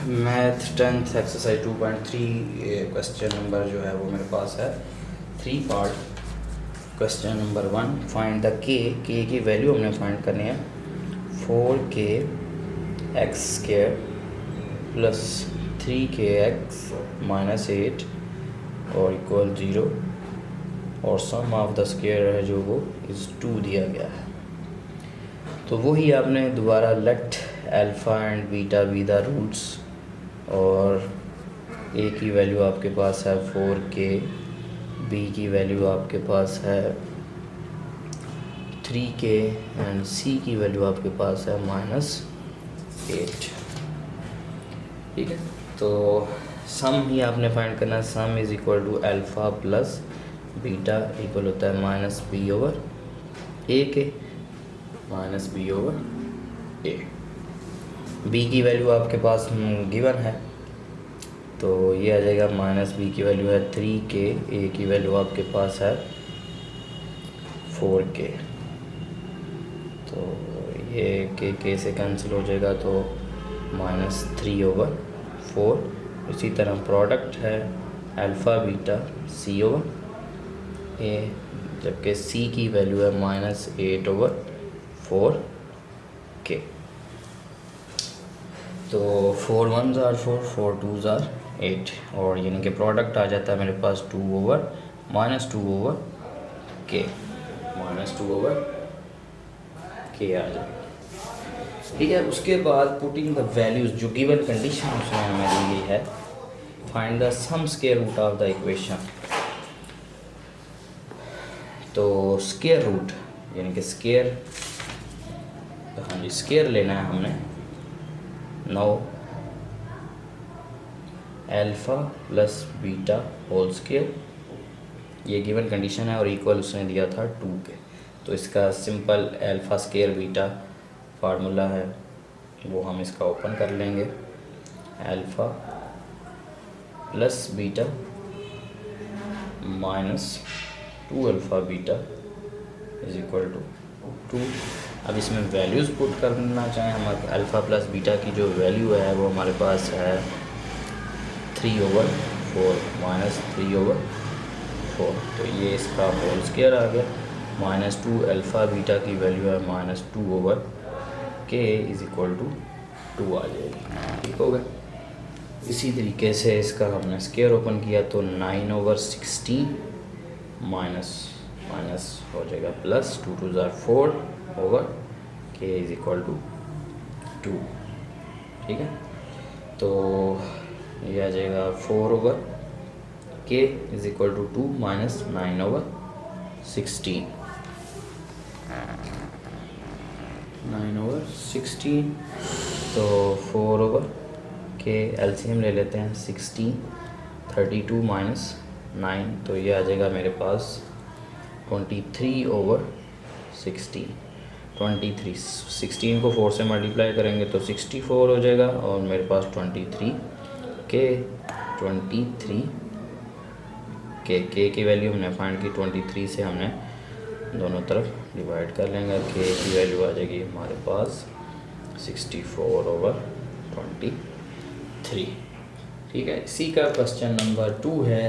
Math 10th exercise 2.3 question number जो है वो मेरे पास है 3 part. Question number 1, find the के की वैल्यू हमने फाइंड करनी है 4k x square plus 3k x minus 8 और इक्वल 0 और सम ऑफ द स्क्वायर है जो वो इज़ 2 दिया गया है। तो वही आपने दोबारा let alpha and beta be the roots और ए की वैल्यू आपके पास है 4k, बी की वैल्यू आपके पास है 3k एंड सी की वैल्यू आपके पास है -8। ठीक है, तो सम ही आपने फाइंड करना है। Sum is equal to alpha plus beta equal होता है -b ओवर ए के -b ओवर ए। बी की वैल्यू आपके पास गिवन है, तो ये आ जाएगा -b की वैल्यू है 3k, ए की वैल्यू आपके पास है 4k। तो ये के से कैंसिल हो जाएगा तो -3 ओवर 4। इसी तरह प्रोडक्ट है अल्फ़ा बीटा सी ओवर ए, जबकि सी की वैल्यू है -8 ओवर 4k। तो 4 1s are 4, 4 2s are 8 और यानी कि प्रोडक्ट आ जाता है मेरे पास 2 over -2 over k, -2 over k आ जाएगा। ठीक है, उसके बाद पुटिंग द वैल्यूज़ जो गिवन कंडीशन उसमें हमें दी गई है, find the sum square root of the equation. तो स्क्वायर रूट यानी कि स्क्वायर, हाँ जी स्क्वायर लेना है हमने। नौ alpha plus beta whole square, ये गिवन कंडीशन है और इक्वल उसने दिया था 2 के। तो इसका simple alpha square beta formula है वो हम इसका ओपन कर लेंगे। Alpha plus beta -2 alpha beta is equal to 2। अब इसमें वैल्यूज़ पुट करना चाहें हम, अल्फ़ा प्लस बीटा की जो वैल्यू है वो हमारे पास है 3 ओवर 4 -3 ओवर 4। तो ये इसका होल स्क्वायर आ गया। -2 अल्फ़ा बीटा की वैल्यू है -2 over k is equal to 2 आ जाएगी। ठीक हो गया। इसी तरीके से इसका हमने स्क्वायर ओपन किया तो 9 ओवर 16 माइनस हो जाएगा प्लस 2 2 ज़ार 4 over k is equal to 2। ठीक है, तो ये आ जाएगा 4 over k is equal to 2 minus 9 over 16, 9 over 16। तो 4 ओवर k एलसीएम ले लेते हैं 16, 32 माइनस 9, तो ये आ जाएगा मेरे पास 23 ओवर 16। 16 को 4 से मल्टीप्लाई करेंगे तो 64 हो जाएगा और मेरे पास 23 के की वैल्यू हमने फाइंड की 23 से हमने दोनों तरफ डिवाइड कर लेंगे। के की वैल्यू आ जाएगी हमारे पास 64 ओवर 23। ठीक है, इसी का क्वेश्चन नंबर 2 है,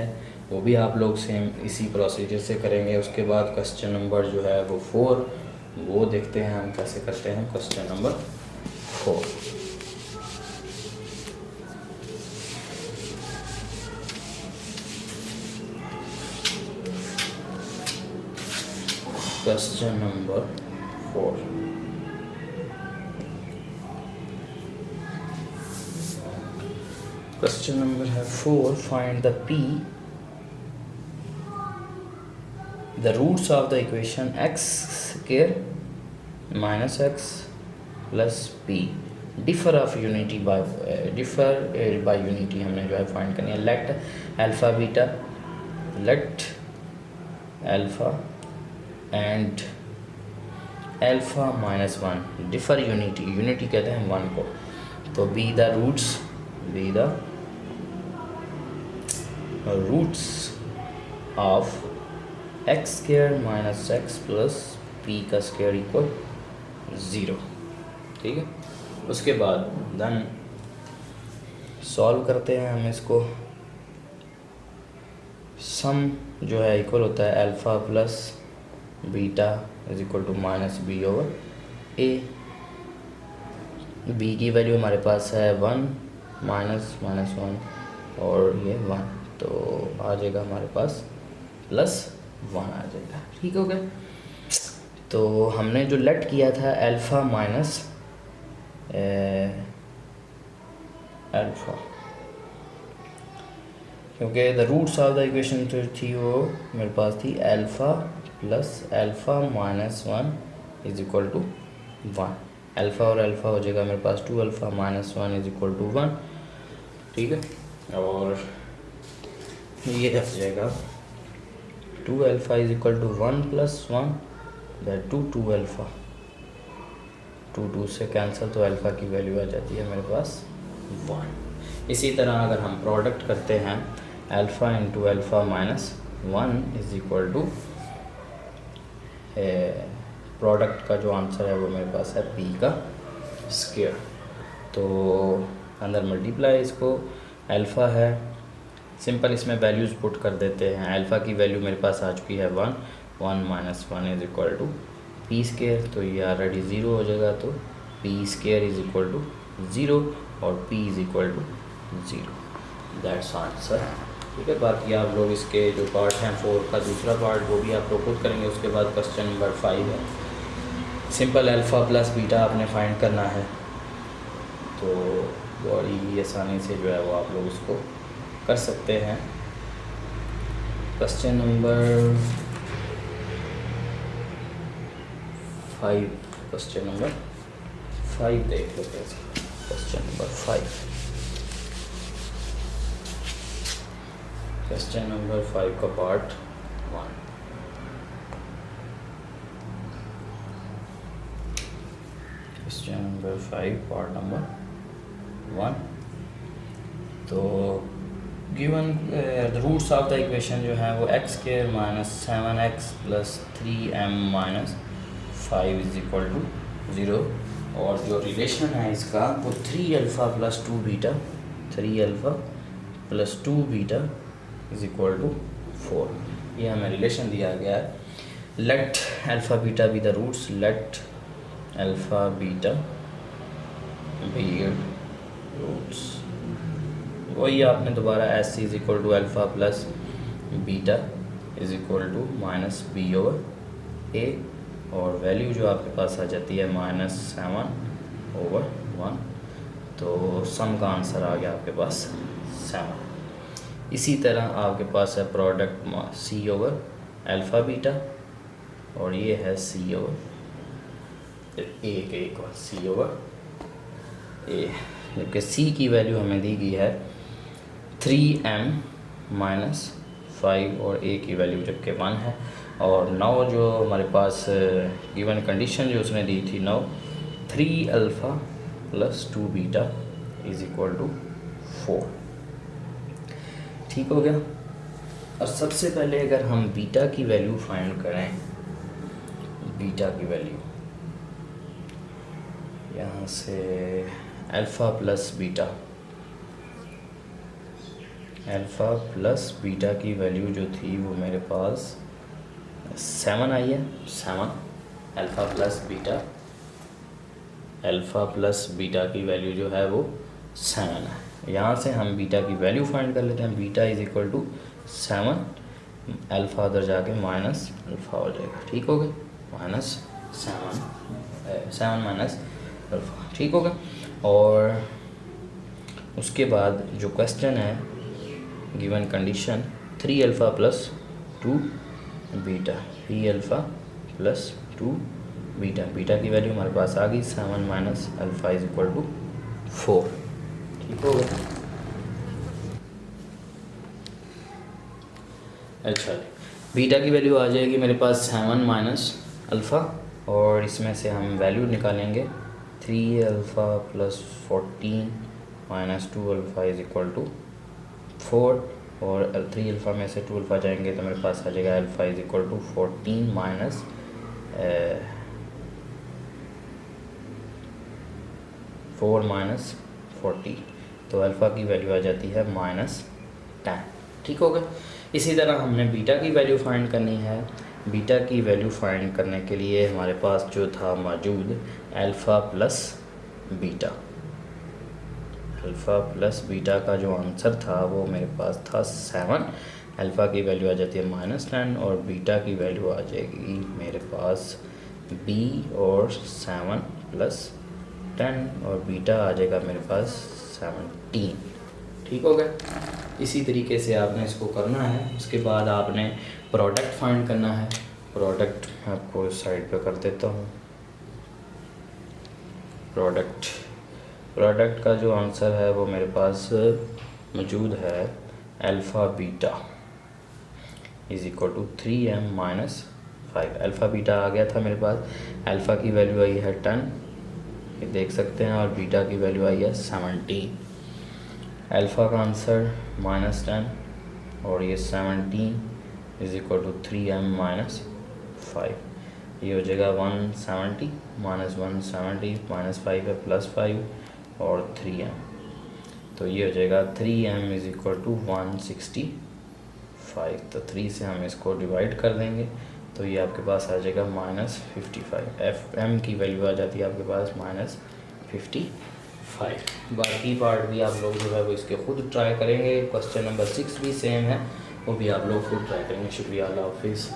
वो भी आप लोग सेम इसी प्रोसीजर से करेंगे। उसके बाद क्वेश्चन नंबर जो है वो 4, वो देखते हैं हम कैसे करते हैं। Question number 4, question number 4, question number है 4, find the p the roots of the equation x square minus x plus p differ of unity by unity हमने जो है फाइंड करनी है। Let alpha beta, let alpha and alpha -1 differ unity कहते हैं 1 को। तो be the roots of x square minus x plus p का स्क्वायर इक्वल 0। ठीक है, उसके बाद देन सॉल्व करते हैं हम इसको। सम जो है इक्वल होता है alpha plus beta is equal to minus B over a. B की वैल्यू हमारे पास है 1 माइनस माइनस 1 और ये 1, तो आ जाएगा हमारे पास +1 आ जाएगा। ठीक हो गया। तो हमने जो लेट किया था अल्फ़ा माइनस अल्फ़ा, क्योंकि the roots of the equation जो थी वो मेरे पास थी alpha plus alpha minus 1 is equal to 1। Alpha और अल्फ़ा हो जाएगा मेरे पास 2 alpha minus 1 is equal to 1। ठीक है। और ये आ जाएगा 2 alpha is equal to 1 plus 1 that 2 alpha, 2 से कैंसिल, तो अल्फ़ा की वैल्यू आ जाती है मेरे पास 1। इसी तरह अगर हम प्रोडक्ट करते हैं alpha into alpha minus 1 is equal to, product का जो आंसर है वो मेरे पास है पी का स्क्वायर। तो अंदर मल्टीप्लाई, इसको अल्फ़ा है, सिंपल इसमें वैल्यूज़ पुट कर देते हैं। अल्फ़ा की वैल्यू मेरे पास आ चुकी है 1 minus 1 is equal to p square, तो ये ऑलरेडी 0 हो जाएगा, तो p square is equal to 0 और p is equal to 0, that's answer. ठीक है। बाकी आप लोग इसके जो पार्ट हैं 4 का दूसरा पार्ट वो भी आप लोग खुद करेंगे। उसके बाद क्वेश्चन नंबर 5 है, सिंपल अल्फ़ा प्लस बीटा आपने फाइंड करना है, तो बड़ी आसानी से जो है वो आप लोग इसको कर सकते हैं। क्वेश्चन नंबर 5, क्वेश्चन नंबर 5 देख लेते हैं। क्वेश्चन नंबर 5, क्वेश्चन नंबर 5 का part 1। Question number 5 part number 1। तो given the roots of the equation जो है वो x square minus 7x plus 3m minus 5 is equal to 0, और जो रिलेशन है इसका वो 3 alpha plus 2 beta, 3 alpha plus 2 beta is equal to 4, ये हमें रिलेशन दिया गया है। Let alpha beta be the roots, let alpha beta B roots, वही आपने दोबारा S is equal to alpha plus beta is equal to minus B over A, और value जो आपके पास आ जाती है -7/1, तो सम का आंसर आ गया आपके पास 7। इसी तरह आपके पास है product c over alpha beta, और ये है सी ओवर ए के इक्वल सी ओवर ए, जबकि सी की वैल्यू हमें दी गई है 3m माइनस 5 और ए की वैल्यू जबकि 1 है। और 9 जो हमारे पास गिवन कंडीशन जो उसने दी थी 9, 3 alpha plus 2 beta is equal to 4। ठीक हो गया। और सबसे पहले अगर हम बीटा की वैल्यू फाइंड करें, बीटा की वैल्यू यहाँ से alpha plus beta, alpha plus beta की वैल्यू जो थी वो मेरे पास 7 आई है। 7 alpha plus beta, alpha plus beta की वैल्यू जो है वो 7 है। यहाँ से हम बीटा की वैल्यू फाइंड कर लेते हैं। Beta is equal to 7, alpha उधर जाके माइनस अल्फ़ा हो जाएगा। ठीक हो गया, -7 माइनस अल्फ़ा। ठीक होगा। और उसके बाद जो क्वेश्चन है given condition 3 alpha plus 2 beta, 3 alpha plus 2 beta, beta की वैल्यू हमारे पास आ गई 7 minus alpha is equal to 4। ठीक होगा। अच्छा, बीटा की वैल्यू आ जाएगी मेरे पास 7 माइनस अल्फ़ा, और इसमें से हम वैल्यू निकालेंगे 3 alpha plus 14 minus 2 alpha is equal to 4, और 3 अल्फ़ा में से 2 अल्फ़ा जाएंगे तो मेरे पास आ जाएगा alpha is equal to 14 minus 4 minus 40, तो अल्फ़ा की वैल्यू आ जाती है -10। ठीक होगा। इसी तरह हमने बीटा की वैल्यू फाइंड करनी है। बीटा की वैल्यू फाइंड करने के लिए हमारे पास जो था मौजूद alpha plus beta, alpha plus beta का जो आंसर था वो मेरे पास था 7। अल्फ़ा की वैल्यू आ जाती है -10 और बीटा की वैल्यू आ जाएगी मेरे पास b और 7 + 10 और बीटा आ जाएगा मेरे पास 17। ठीक हो गया। इसी तरीके से आपने इसको करना है। उसके बाद आपने प्रोडक्ट फाइंड करना है। प्रोडक्ट मैं आपको इस साइड पे कर देता हूँ। प्रोडक्ट का जो आंसर है वो मेरे पास मौजूद है alpha beta = 3m - 5। Alpha beta आ गया था मेरे पास। अल्फ़ा की वैल्यू आई है 10, ये देख सकते हैं, और बीटा की वैल्यू आई है 17। अल्फ़ा का आंसर -10 और ये 17 = 3m - 5। ये हो जाएगा 170 -170 -5 है +5 और 3m, तो ये हो जाएगा 3m = 165। तो 3 से हम इसको डिवाइड कर देंगे तो ये आपके पास आ जाएगा -55। m की वैल्यू आ जाती है आपके पास -55। बाकी पार्ट भी आप लोग जो है वो इसके खुद ट्राई करेंगे। क्वेश्चन नंबर 6 भी सेम है, वो भी आप लोग खुद ट्राई करेंगे। शुक्रिया, अल्लाह हाफिज़।